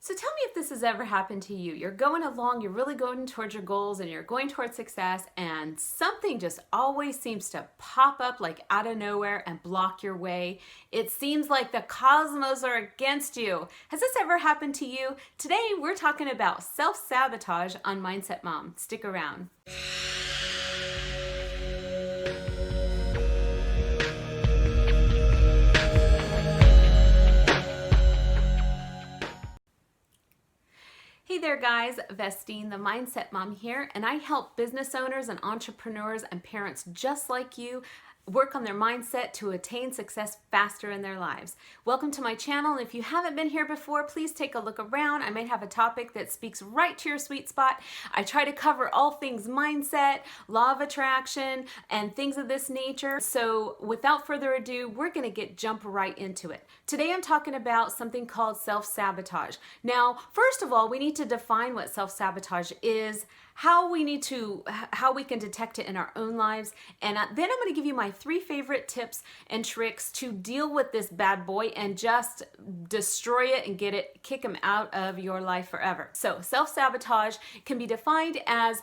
So tell me if this has ever happened to you. You're going along, you're really going towards your goals and you're going towards success, and something just always seems to pop up like out of nowhere and block your way. It seems like the cosmos are against you. Has this ever happened to you? Today we're talking about self-sabotage on Mindset Mom. Stick around. Hey there guys, Vestine, the Mindset Mom here, and I help business owners and entrepreneurs and parents just like you work on their mindset to attain success faster in their lives. Welcome to my channel, and if you haven't been here before, please take a look around. I might have a topic that speaks right to your sweet spot. I try to cover all things mindset, law of attraction, and things of this nature. So without further ado, we're going to jump right into it. Today I'm talking about something called self-sabotage. Now, first of all, we need to define what self-sabotage is, how we can detect it in our own lives, and then I'm going to give you my 3 favorite tips and tricks to deal with this bad boy and just destroy it and kick him out of your life forever. So self-sabotage can be defined as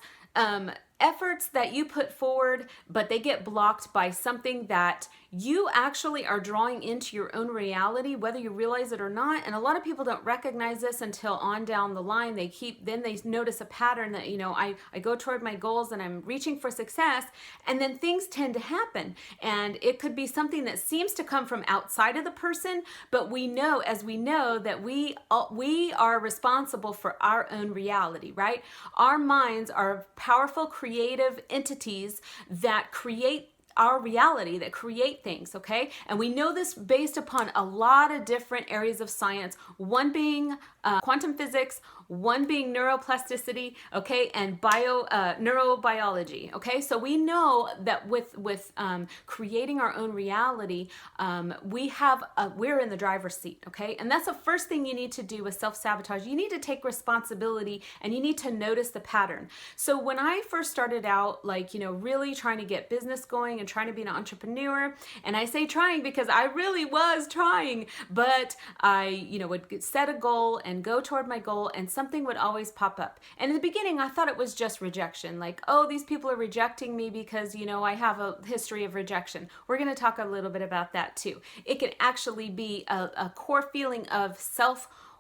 efforts that you put forward, but they get blocked by something that you actually are drawing into your own reality, whether you realize it or not. And a lot of people don't recognize this until on down the line. Then they notice a pattern that, I go toward my goals and I'm reaching for success, and then things tend to happen. And it could be something that seems to come from outside of the person, but we know that we are responsible for our own reality, right? Our minds are powerful creative entities that create our reality, that create things, okay? And we know this based upon a lot of different areas of science, one being quantum physics, one being neuroplasticity, okay, and neurobiology, okay? So we know that with creating our own reality, we're in the driver's seat, okay? And that's the first thing you need to do with self-sabotage. You need to take responsibility and you need to notice the pattern. So when I first started out, really trying to get business going and trying to be an entrepreneur, and I say trying because I really was trying, but I, would set a goal and go toward my goal, and something would always pop up. And in the beginning, I thought it was just rejection. Like, oh, these people are rejecting me because, I have a history of rejection. We're going to talk a little bit about that too. It can actually be a core feeling of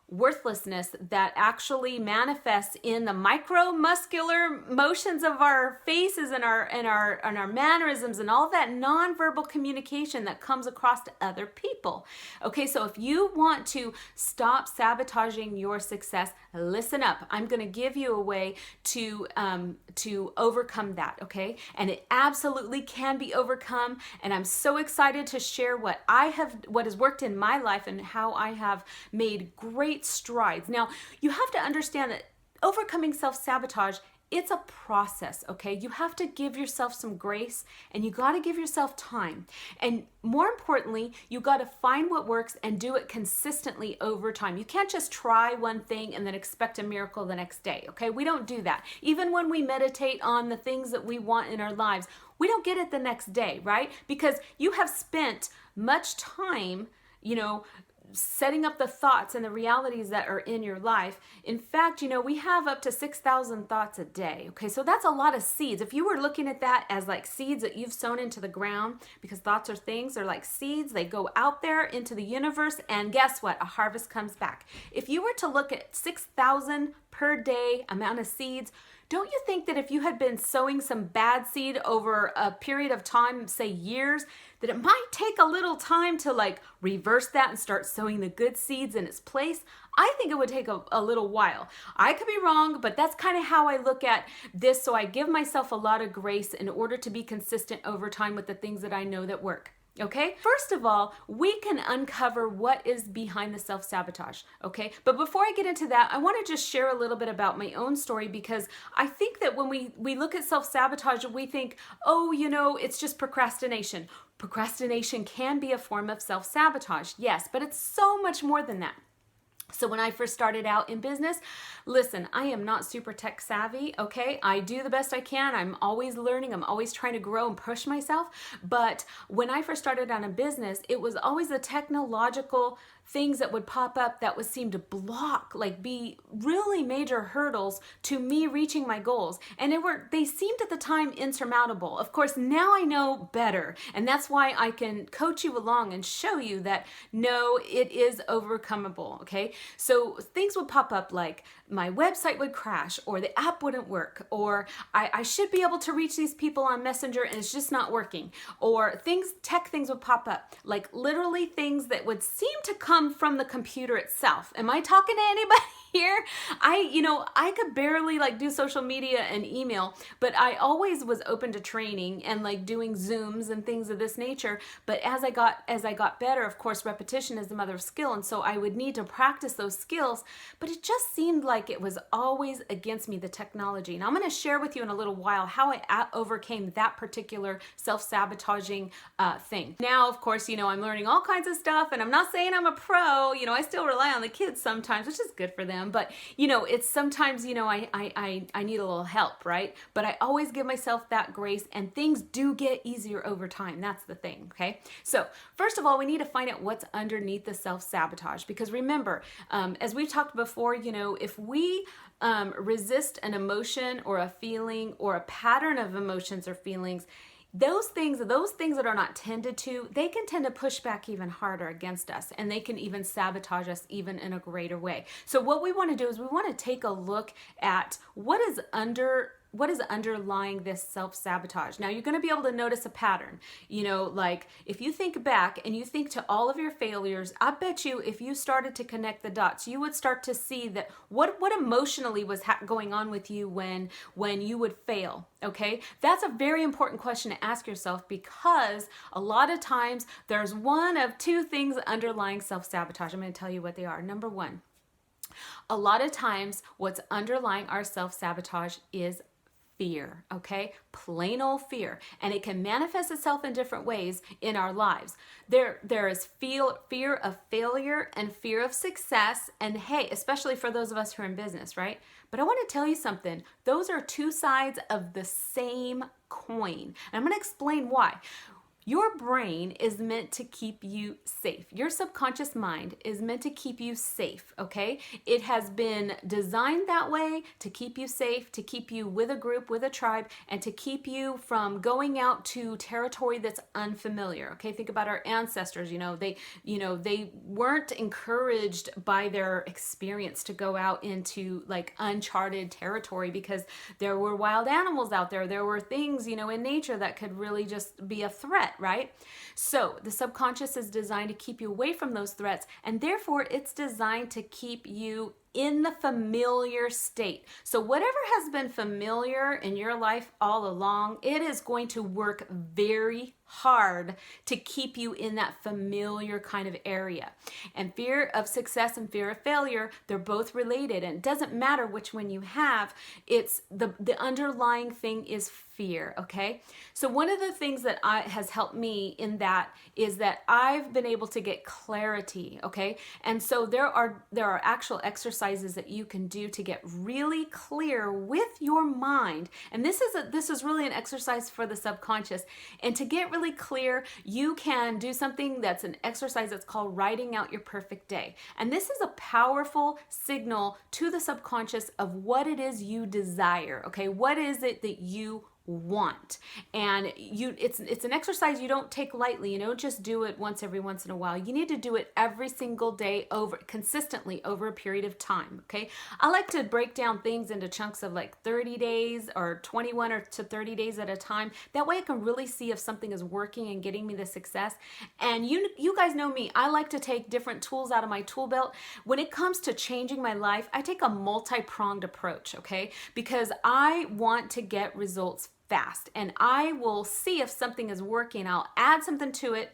worthlessness that actually manifests in the micromuscular motions of our faces and our mannerisms and all that nonverbal communication that comes across to other people. Okay, so if you want to stop sabotaging your success, listen up. I'm going to give you a way to overcome that, okay? And it absolutely can be overcome, and I'm so excited to share what has worked in my life and how I have made great strides. Now, you have to understand that overcoming self-sabotage, it's a process, okay? You have to give yourself some grace, and you got to give yourself time. And more importantly, you got to find what works and do it consistently over time. You can't just try one thing and then expect a miracle the next day, okay? We don't do that. Even when we meditate on the things that we want in our lives, we don't get it the next day, right? Because you have spent much time, setting up the thoughts and the realities that are in your life. In fact, we have up to 6,000 thoughts a day. Okay, so that's a lot of seeds. If you were looking at that as like seeds that you've sown into the ground, because thoughts are things, they're like seeds, they go out there into the universe, and guess what? A harvest comes back. If you were to look at 6,000 per day amount of seeds, don't you think that if you had been sowing some bad seed over a period of time, say years, that it might take a little time to reverse that and start sowing the good seeds in its place? I think it would take a little while. I could be wrong, but that's kind of how I look at this. So I give myself a lot of grace in order to be consistent over time with the things that I know that work. Okay, first of all, we can uncover what is behind the self-sabotage, okay? But before I get into that, I want to just share a little bit about my own story, because I think that when we look at self-sabotage, we think, oh, it's just procrastination. Procrastination can be a form of self-sabotage, yes, but it's so much more than that. So when I first started out in business, listen, I am not super tech savvy, okay? I do the best I can. I'm always learning. I'm always trying to grow and push myself. But when I first started out in business, it was always the technological things that would pop up that would seem to block, like be really major hurdles to me reaching my goals. And they seemed at the time insurmountable. Of course, now I know better. And that's why I can coach you along and show you that no, it is overcomable, okay? So things would pop up like my website would crash, or the app wouldn't work, or I should be able to reach these people on Messenger and it's just not working, or tech things would pop up, like literally things that would seem to come from the computer itself. Am I talking to anybody here? I could barely like do social media and email, but I always was open to training and like doing Zooms and things of this nature. But as I got better, of course, repetition is the mother of skill. And so I would need to practice those skills, but it just seemed like it was always against me, the technology. And I'm going to share with you in a little while how I overcame that particular self-sabotaging thing. Now, of course, I'm learning all kinds of stuff, and I'm not saying I'm a pro. I still rely on the kids sometimes, which is good for them. But, it's sometimes, I need a little help, right? But I always give myself that grace, and things do get easier over time. That's the thing, okay? So first of all, we need to find out what's underneath the self-sabotage, because remember, as we've talked before, if we resist an emotion or a feeling or a pattern of emotions or feelings, those things that are not tended to, they can tend to push back even harder against us, and they can even sabotage us even in a greater way. So what we want to do is we want to take a look at what is underlying this self-sabotage. Now you're going to be able to notice a pattern. Like if you think back and you think to all of your failures, I bet you if you started to connect the dots, you would start to see that what emotionally was going on with you when you would fail. Okay, that's a very important question to ask yourself, because a lot of times there's one of two things underlying self-sabotage. I'm going to tell you what they are. Number one, a lot of times what's underlying our self-sabotage is fear, okay? Plain old fear. And it can manifest itself in different ways in our lives. There is fear of failure and fear of success. And hey, especially for those of us who are in business, right? But I want to tell you something. Those are two sides of the same coin. And I'm going to explain why. Your brain is meant to keep you safe. Your subconscious mind is meant to keep you safe, okay? It has been designed that way to keep you safe, to keep you with a group, with a tribe, and to keep you from going out to territory that's unfamiliar, okay? Think about our ancestors, they weren't encouraged by their experience to go out into like uncharted territory, because there were wild animals out there. There were things, in nature that could really just be a threat, right? So the subconscious is designed to keep you away from those threats, and therefore it's designed to keep you in the familiar state. So whatever has been familiar in your life all along, it is going to work very hard to keep you in that familiar kind of area. And fear of success and fear of failure, they're both related, and it doesn't matter which one you have. It's the underlying thing is fear, okay? So one of the things that has helped me in that is that I've been able to get clarity, okay? And so there are actual exercises that you can do to get really clear with your mind. And this is really an exercise for the subconscious. And to get really clear, you can do something that's an exercise that's called writing out your perfect day. And this is a powerful signal to the subconscious of what it is you desire, okay? What is it that you want? And it's an exercise you don't take lightly. You don't just do it every once in a while. You need to do it every single day consistently over a period of time, okay? I like to break down things into chunks of like 30 days or 21 to 30 days at a time. That way I can really see if something is working and getting me the success. And you guys know me. I like to take different tools out of my tool belt. When it comes to changing my life, I take a multi-pronged approach, okay? Because I want to get results fast, and I will see if something is working. I'll add something to it.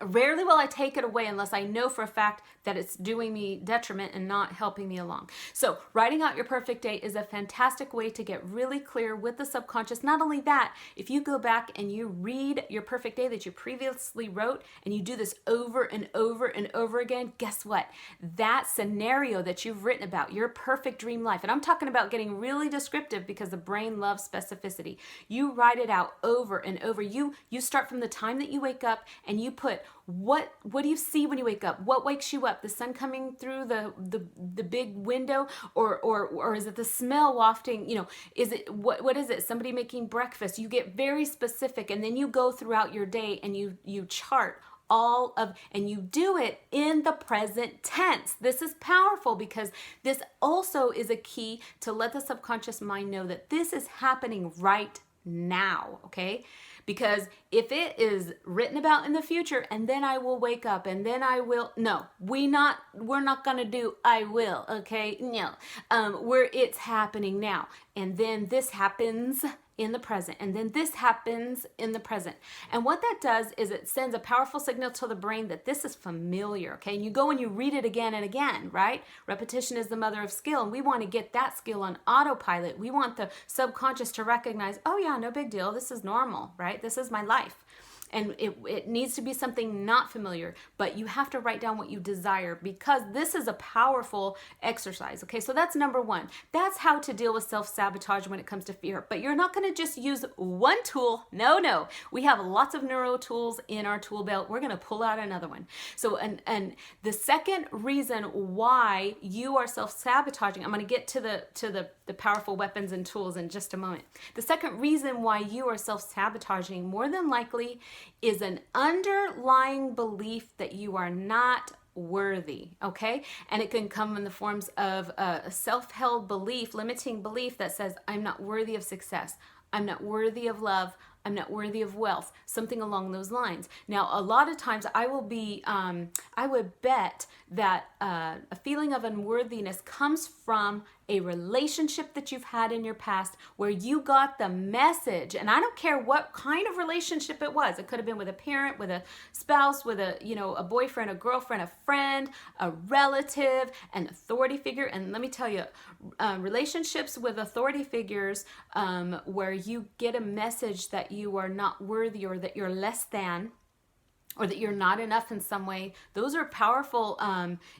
Rarely will I take it away unless I know for a fact that it's doing me detriment and not helping me along. So writing out your perfect day is a fantastic way to get really clear with the subconscious. Not only that, if you go back and you read your perfect day that you previously wrote and you do this over and over and over again, guess what? That scenario that you've written about, your perfect dream life, and I'm talking about getting really descriptive because the brain loves specificity. You write it out over and over. You start from the time that you wake up and you put what do you see when you wake up? What wakes you up? The sun coming through the big window, or is it the smell wafting? Is it what is it? Somebody making breakfast. You get very specific, and then you go throughout your day and you chart all of, and you do it in the present tense. This is powerful because this also is a key to let the subconscious mind know that this is happening right now, okay? Because if it is written about in the future and then I will wake up and then I will, no, we're not gonna do I will, okay? No, it's happening now, and then this happens in the present, and then this happens in the present. And what that does is it sends a powerful signal to the brain that this is familiar, okay? And you go and you read it again and again, right? Repetition is the mother of skill, and we want to get that skill on autopilot. We want the subconscious to recognize, oh yeah, no big deal, this is normal, right? This is my life. And it needs to be something not familiar, but you have to write down what you desire, because this is a powerful exercise, okay? So that's number one. That's how to deal with self-sabotage when it comes to fear. But you're not gonna just use one tool. No. We have lots of neuro tools in our tool belt. We're gonna pull out another one. So, and the second reason why you are self-sabotaging, I'm gonna get to the powerful weapons and tools in just a moment. The second reason why you are self-sabotaging, more than likely, is an underlying belief that you are not worthy, okay? And it can come in the forms of a self-held belief, limiting belief that says, I'm not worthy of success, I'm not worthy of love, I'm not worthy of wealth, something along those lines. Now, a lot of times I would bet that a feeling of unworthiness comes from a relationship that you've had in your past where you got the message, and I don't care what kind of relationship it was. It could have been with a parent, with a spouse, with a boyfriend, a girlfriend, a friend, a relative, an authority figure. And let me tell you, relationships with authority figures where you get a message that you are not worthy, or that you're less than, or that you're not enough in some way, those are powerful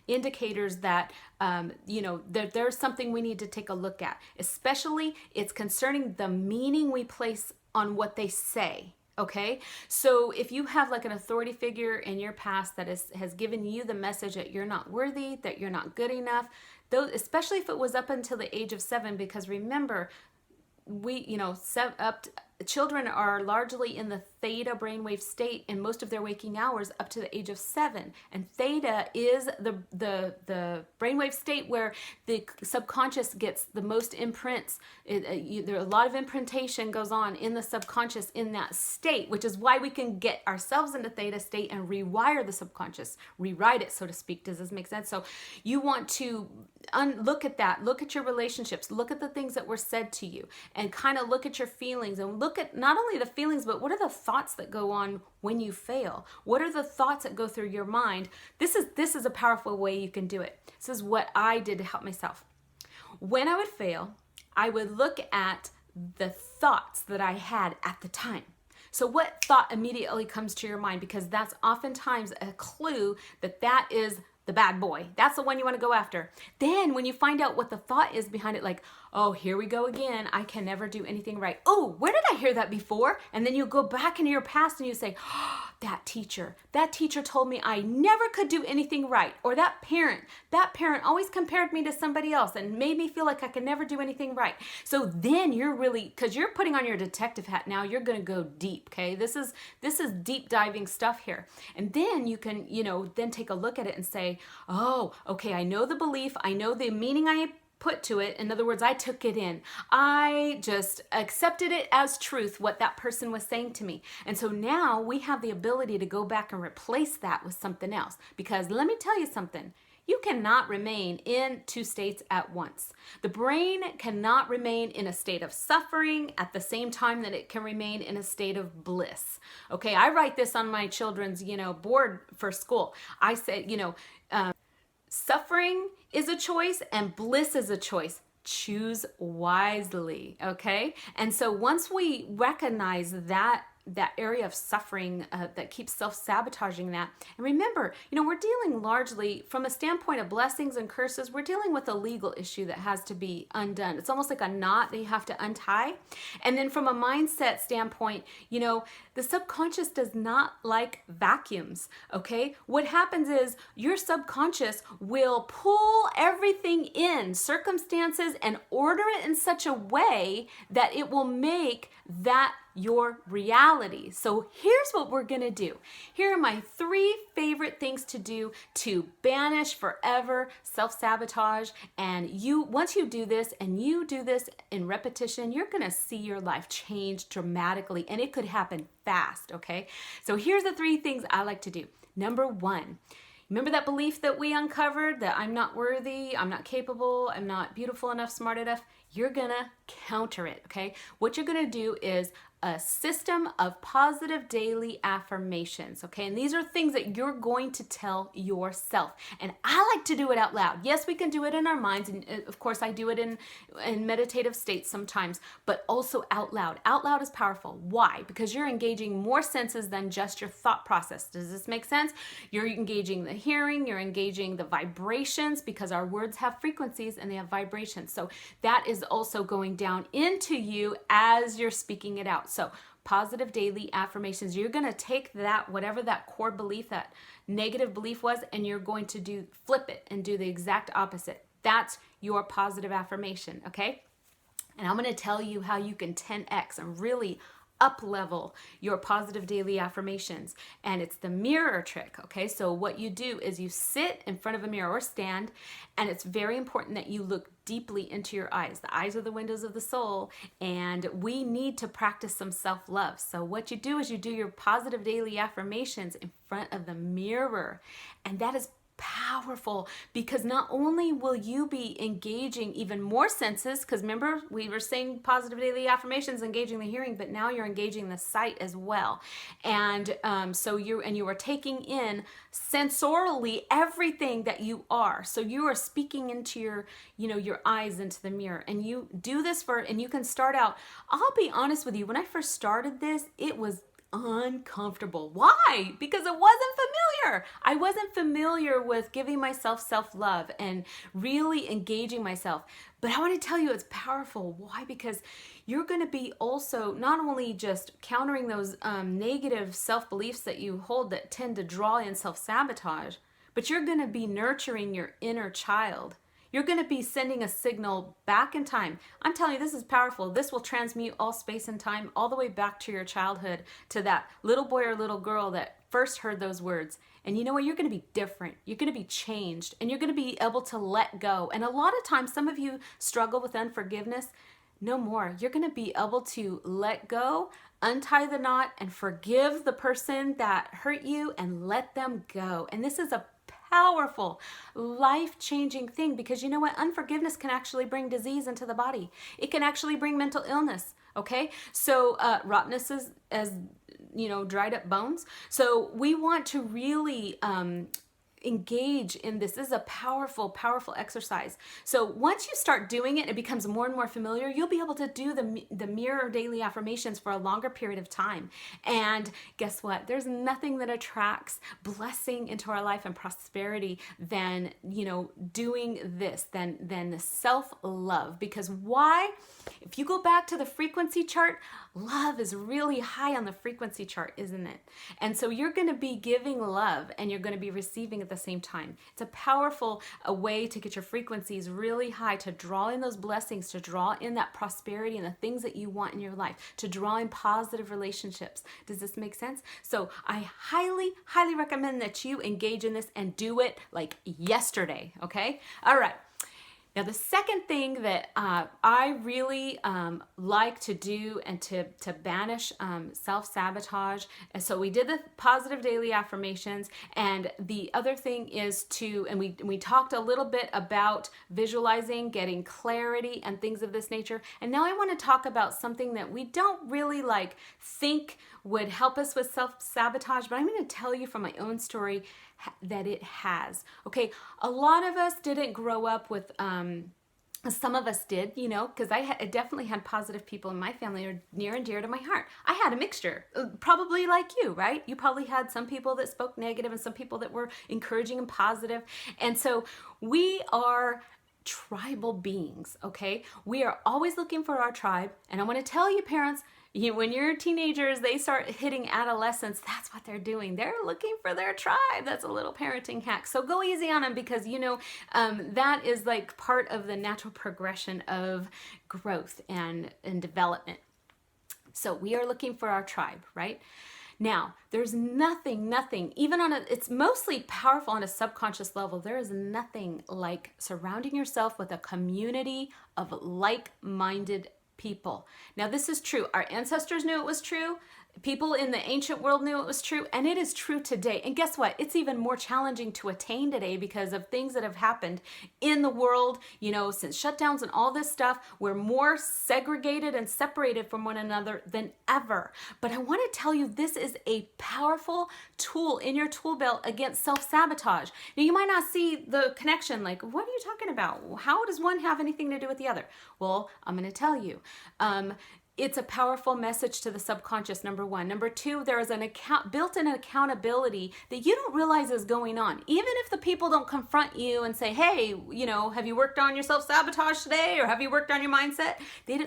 indicators that, there's something we need to take a look at. Especially, it's concerning the meaning we place on what they say. Okay, so if you have like an authority figure in your past that has given you the message that you're not worthy, that you're not good enough, those, especially if it was up until the age of 7, because remember, children are largely in the theta brainwave state in most of their waking hours up to the age of 7. And theta is the brainwave state where the subconscious gets the most imprints. There a lot of imprintation goes on in the subconscious in that state, which is why we can get ourselves into theta state and rewire the subconscious, rewrite it, so to speak. Does this make sense? So you want to look at that, look at your relationships, look at the things that were said to you, and kind of look at your feelings, and look at not only the feelings, but what are the thoughts that go on when you fail? What are the thoughts that go through your mind? This is a powerful way you can do it. This is what I did to help myself. When I would fail, I would look at the thoughts that I had at the time. So what thought immediately comes to your mind? Because that's oftentimes a clue that is the bad boy. That's the one you want to go after. Then when you find out what the thought is behind it, like, oh, here we go again, I can never do anything right. Oh, where did I hear that before? And then you go back into your past and you say, oh, that teacher told me I never could do anything right. Or that parent always compared me to somebody else and made me feel like I could never do anything right. So then you're really, because you're putting on your detective hat now, you're going to go deep, okay? This is deep diving stuff here. And then you can, then take a look at it and say, oh, okay, I know the belief, I know the meaning I put to it. In other words, I took it in. I just accepted it as truth, what that person was saying to me. And so now we have the ability to go back and replace that with something else. Because let me tell you something. You cannot remain in two states at once. The brain cannot remain in a state of suffering at the same time that it can remain in a state of bliss. Okay, I write this on my children's, board for school. I said, Suffering is a choice and bliss is a choice. Choose wisely, okay? And so once we recognize that area of suffering that keeps self-sabotaging that, and remember, we're dealing largely from a standpoint of blessings and curses. We're dealing with a legal issue that has to be undone. It's almost like a knot that you have to untie. And then from a mindset standpoint, the subconscious does not like vacuums, okay? What happens is your subconscious will pull everything in, circumstances, and order it in such a way that it will make that your reality. So here's what we're gonna do. Here are my 3 favorite things to do to banish forever self-sabotage. And once you do this and you do this in repetition, you're gonna see your life change dramatically, and it could happen fast, okay? So here's the 3 things I like to do. Number 1, remember that belief that we uncovered, that I'm not worthy, I'm not capable, I'm not beautiful enough, smart enough? You're gonna counter it, okay? What you're gonna do is a system of positive daily affirmations, okay? And these are things that you're going to tell yourself. And I like to do it out loud. Yes, we can do it in our minds, and of course I do it in meditative states sometimes, but also out loud. Out loud is powerful. Why? Because you're engaging more senses than just your thought process. Does this make sense? You're engaging the hearing, you're engaging the vibrations, because our words have frequencies and they have vibrations. So that is also going down into you as you're speaking it out. So positive daily affirmations, you're going to take that, whatever that core belief, that negative belief was, and you're going to flip it and do the exact opposite. That's your positive affirmation, okay? And I'm going to tell you how you can 10x and really up-level your positive daily affirmations. And it's the mirror trick, okay? So what you do is you sit in front of a mirror or stand, and it's very important that you look deeply into your eyes. The eyes are the windows of the soul, and we need to practice some self-love. So what you do is you do your positive daily affirmations in front of the mirror, and that is powerful, because not only will you be engaging even more senses, because remember we were saying positive daily affirmations engaging the hearing, but now you're engaging the sight as well, and so you are taking in sensorially everything that you are. So you are speaking into your eyes, into the mirror, and you do this and you can start out. I'll be honest with you, when I first started this, it was uncomfortable. Why? Because it wasn't familiar. I wasn't familiar with giving myself self-love and really engaging myself. But I want to tell you, it's powerful. Why? Because you're going to be also not only just countering those negative self-beliefs that you hold that tend to draw in self-sabotage, but you're going to be nurturing your inner child. You're going to be sending a signal back in time. I'm telling you, this is powerful. This will transmute all space and time all the way back to your childhood, to that little boy or little girl that first heard those words. And you know what? You're going to be different. You're going to be changed, and you're going to be able to let go. And a lot of times, some of you struggle with unforgiveness. No more. You're going to be able to let go, untie the knot, and forgive the person that hurt you and let them go. And this is a powerful, life-changing thing, because you know what? Unforgiveness can actually bring disease into the body. It can actually bring mental illness, okay? So rottenness is as dried up bones. So we want to really engage in this. This is a powerful, powerful exercise. So once you start doing it, it becomes more and more familiar. You'll be able to do the mirror daily affirmations for a longer period of time. And guess what? There's nothing that attracts blessing into our life and prosperity than, doing this, than the self-love. Because why? If you go back to the frequency chart, love is really high on the frequency chart, isn't it? And so you're going to be giving love and you're going to be receiving at the same time. It's a powerful way to get your frequencies really high, to draw in those blessings, to draw in that prosperity and the things that you want in your life, to draw in positive relationships. Does this make sense? So I highly, highly recommend that you engage in this and do it like yesterday, okay? All right. Now, the second thing that I really like to do and to banish self-sabotage, and so we did the positive daily affirmations, and the other thing is and we talked a little bit about visualizing, getting clarity, and things of this nature. And now I want to talk about something that we don't really think would help us with self-sabotage, but I'm going to tell you from my own story that it has. Okay, a lot of us didn't grow up with some of us did, you know, because I definitely had positive people in my family are near and dear to my heart. I had a mixture, probably like you, right? You probably had some people that spoke negative and some people that were encouraging and positive. And so we are tribal beings, okay? We are always looking for our tribe. And I want to tell you, parents, when you're teenagers, they start hitting adolescence, that's what they're doing. They're looking for their tribe. That's a little parenting hack. So go easy on them because, you know, that is like part of the natural progression of growth and development. So we are looking for our tribe, right? Now, there's nothing, even it's mostly powerful on a subconscious level. There is nothing like surrounding yourself with a community of like-minded people. Now, this is true. Our ancestors knew it was true. People in the ancient world knew it was true, and it is true today. And guess what? It's even more challenging to attain today because of things that have happened in the world, you know, since shutdowns and all this stuff. We're more segregated and separated from one another than ever. But I want to tell you, this is a powerful tool in your tool belt against self-sabotage. Now, you might not see the connection, like, what are you talking about? How does one have anything to do with the other? Well, I'm going to tell you. It's a powerful message to the subconscious, number one. Number two, there is an built-in accountability that you don't realize is going on. Even if the people don't confront you and say, hey, you know, have you worked on your self-sabotage today? Or have you worked on your mindset?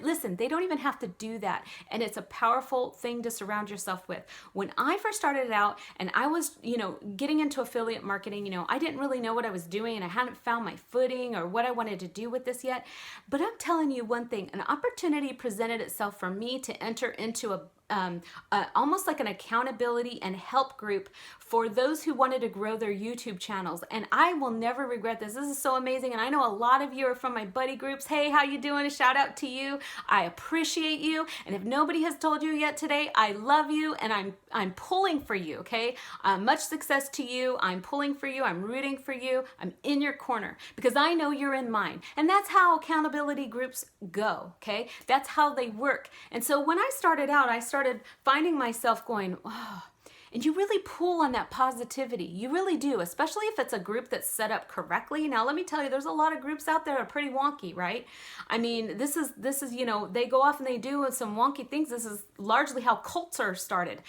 Listen, they don't even have to do that. And it's a powerful thing to surround yourself with. When I first started out and I was, you know, getting into affiliate marketing, you know, I didn't really know what I was doing and I hadn't found my footing or what I wanted to do with this yet. But I'm telling you one thing, an opportunity presented itself for me to enter into almost like an accountability and help group for those who wanted to grow their YouTube channels. And I will never regret this. This is so amazing. And I know a lot of you are from my buddy groups. Hey, how you doing? A shout out to you. I appreciate you. And if nobody has told you yet today, I love you and I'm pulling for you, okay? Much success to you. I'm pulling for you. I'm rooting for you. I'm in your corner because I know you're in mine. And that's how accountability groups go, okay? That's how they work. And so when I started out, I started finding myself going, oh, and you really pull on that positivity. You really do, especially if it's a group that's set up correctly. Now, let me tell you, there's a lot of groups out there that are pretty wonky, right? I mean, this is, you know, they go off and they do some wonky things. This is largely how cults are started.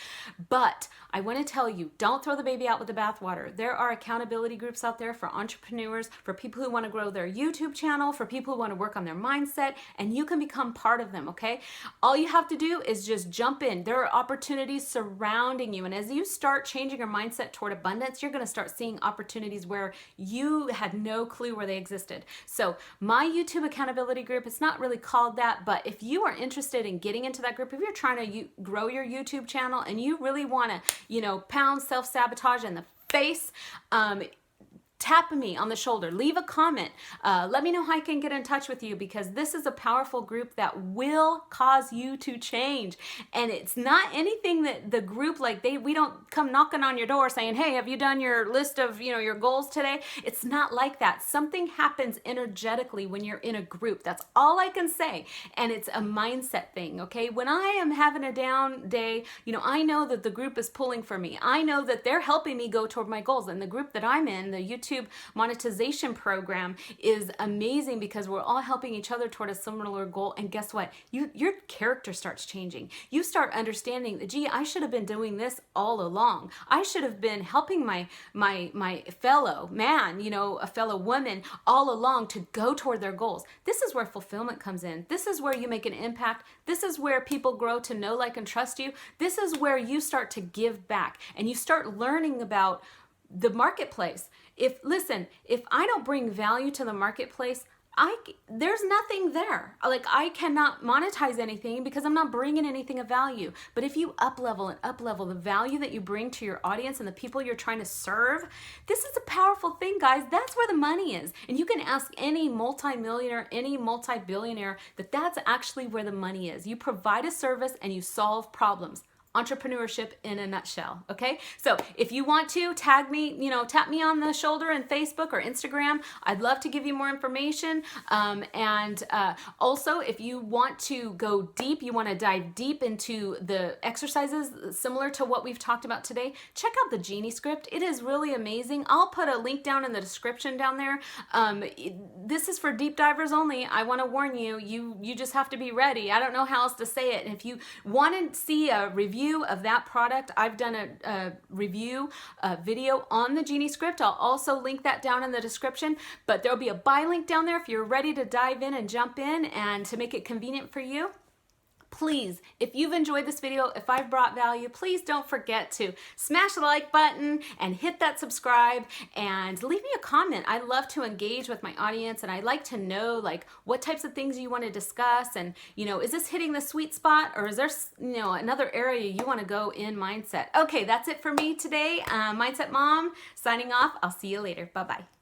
But I want to tell you, don't throw the baby out with the bathwater. There are accountability groups out there for entrepreneurs, for people who want to grow their YouTube channel, for people who want to work on their mindset, and you can become part of them, okay? All you have to do is just jump in. There are opportunities surrounding you, and as you start changing your mindset toward abundance, you're going to start seeing opportunities where you had no clue where they existed. So my YouTube accountability group, it's not really called that, but if you are interested in getting into that group, if you're trying to grow your YouTube channel and you really want to, you know, pound self-sabotage in the face, tap me on the shoulder, leave a comment, let me know how I can get in touch with you because this is a powerful group that will cause you to change. And it's not anything that the group, like we don't come knocking on your door saying, hey, have you done your list of, you know, your goals today? It's not like that. Something happens energetically when you're in a group. That's all I can say. And it's a mindset thing, okay? When I am having a down day, you know, I know that the group is pulling for me. I know that they're helping me go toward my goals. And the group that I'm in, the YouTube monetization program, is amazing because we're all helping each other toward a similar goal. And guess what? Your character starts changing. You start understanding that, gee, I should have been doing this all along. I should have been helping my fellow man, you know, a fellow woman all along to go toward their goals. This is where fulfillment comes in. This is where you make an impact. This is where people grow to know, like, and trust you. This is where you start to give back and you start learning about the marketplace. If I don't bring value to the marketplace, there's nothing there. Like, I cannot monetize anything because I'm not bringing anything of value. But if you up-level the value that you bring to your audience and the people you're trying to serve, this is a powerful thing, guys. That's where the money is. And you can ask any multimillionaire, any multi-billionaire, that's actually where the money is. You provide a service and you solve problems. entrepreneurship in a nutshell. Okay, so if you want to tag me, tap me on the shoulder in Facebook or Instagram. I'd love to give you more information. Also, if you want to go deep, you want to dive deep into the exercises similar to what we've talked about today, check out the Genie script. It is really amazing. I'll put a link down in the description down there. This is for deep divers only. I want to warn you, you just have to be ready. I don't know how else to say it. And if you want to see a review of that product, I've done a review video on the Genie script. I'll also link that down in the description, but there'll be a buy link down there if you're ready to dive in and jump in, and to make it convenient for you. Please, if you've enjoyed this video, if I've brought value, please don't forget to smash the like button and hit that subscribe and leave me a comment. I love to engage with my audience, and I like to know like what types of things you want to discuss, and is this hitting the sweet spot, or is there another area you want to go in mindset? Okay, that's it for me today. Mindset Mom signing off. I'll see you later. Bye-bye.